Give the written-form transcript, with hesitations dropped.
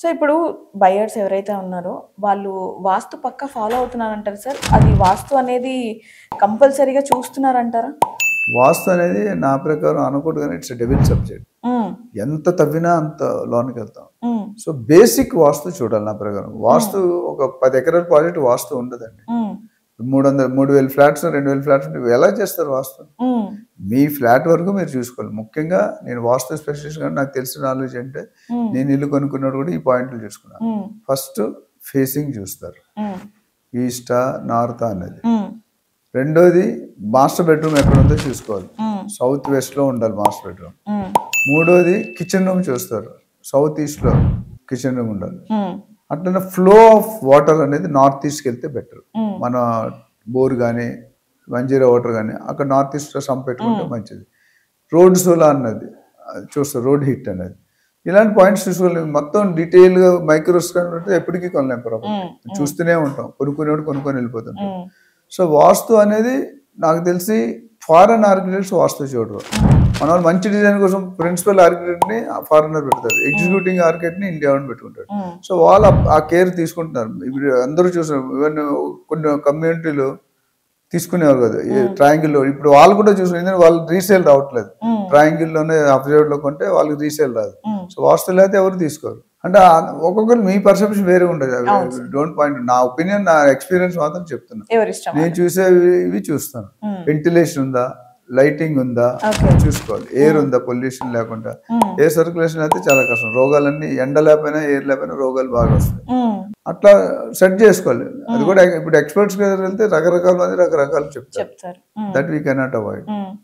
So ఇప్పుడు buyers ఎవరైతే ఉన్నారో వాళ్ళు వాస్తు పక్కా ఫాలో అవుతున్నారంటారు సార్? అది వాస్తు అనేది కంపల్సరీగా చూస్తున్నారంటారా? వాస్తు అనేది నా ప్రకారం అనకూడదు కానీ ఇట్స్ డెవిల్ సబ్జెక్ట్. ఎంత తవ్వినా అంత లోనికి వెళ్తాం. సో బేసిక్ వాస్తు చూడాలి నా ప్రకారం. వాస్తు ఒక 10 ఎకరాల ప్రాజెక్ట్ వాస్తు ఉండదండి. 3,000 ఫ్లాట్స్ 2,000 ఫ్లాట్స్ ఎలా చేస్తారు వాస్తు? మీ ఫ్లాట్ వరకు మీరు చూసుకోవాలి. ముఖ్యంగా నేను వాస్తు స్పెషలిస్ట్ గా నాకు తెలిసిన నాలెడ్జ్ అంటే నేను ఇల్లు కొనుక్కున్నాడు కూడా ఈ పాయింట్లు చూసుకున్నాను. ఫస్ట్ ఫేసింగ్ చూస్తారు, ఈస్టా నార్త్ అనేది. రెండోది మాస్టర్ బెడ్రూమ్ ఎక్కడ ఉందో చూసుకోవాలి, సౌత్ వెస్ట్ లో ఉండాలి మాస్టర్ బెడ్రూమ్. మూడోది కిచెన్ రూమ్ చూస్తారు, సౌత్ ఈస్ట్ లో కిచెన్ రూమ్ ఉండాలి. అట్లనే ఫ్లో ఆఫ్ వాటర్ అనేది నార్త్ ఈస్ట్కి వెళ్తే బెటర్. మన బోర్ కానీ మంజీరా వాటర్ కానీ అక్కడ నార్త్ ఈస్ట్ లో సంప్ పెట్టుకుంటే మంచిది. రోడ్ సోలా అన్నది చూస్తారు, రోడ్ హిట్ అనేది. ఇలాంటి పాయింట్స్ చూసుకోవాలి. మొత్తం డీటెయిల్ గా మైక్రోస్కోప్ ఉంటే ఎప్పటికీ కొనలేం ప్రాపర్టీ, చూస్తూనే ఉంటాం, కొనుక్కొని వెళ్ళిపోతుంటాం. సో వాస్తు అనేది నాకు తెలిసి ఫారెన్ ఆర్కిటెక్ట్స్ వాస్తు చూడరు. మన వాళ్ళు మంచి డిజైన్ కోసం ప్రిన్సిపల్ ఆర్కిటెక్ట్ ని ఫారెనర్ పెడతారు, ఎగ్జిక్యూటింగ్ ఆర్కిటెక్ట్ ని ఇండియా పెట్టుకుంటారు. సో వాళ్ళు ఆ కేర్ తీసుకుంటున్నారు. ఇప్పుడు అందరూ చూసారు, ఈవెన్ కొన్ని కమ్యూనిటీలు తీసుకునేవారు కదా ట్రయాంగిల్ లో. ఇప్పుడు వాళ్ళు కూడా చూసారు, ఎందుకంటే వాళ్ళు రీసేల్ రావట్లేదు. ట్రయాంగిల్ లోనే అప్జర్వ్ లో కొంటే వాళ్ళకి రీసేల్ రాదు. సో వాస్తులు అయితే ఎవరు తీసుకోరు. అంటే ఒక్కొక్కరు మీ పర్సెప్షన్ వేరే ఉంటుంది. డోంట్ పాయింట్, నా ఒపీనియన్, నా ఎక్స్పీరియన్స్ మాత్రం చెప్తున్నా. నేను చూసేవి చూస్తాను. వెంటిలేషన్ ఉందా, లైటింగ్ ఉందా చూసుకోవాలి, ఎయిర్ ఉందా, పొల్యూషన్ లేకుండా. ఎయిర్ సర్క్యులేషన్ అయితే చాలా కష్టం. రోగాలన్నీ ఎండ లేకపోయినా ఎయిర్ లేకపోయినా రోగాలు బాగా వస్తాయి. అట్లా సెట్ చేసుకోవాలి. అది కూడా ఇప్పుడు ఎక్స్పర్ట్స్ వెళ్తే రకరకాల మంది రకరకాలు చెప్తారు. That we cannot avoid.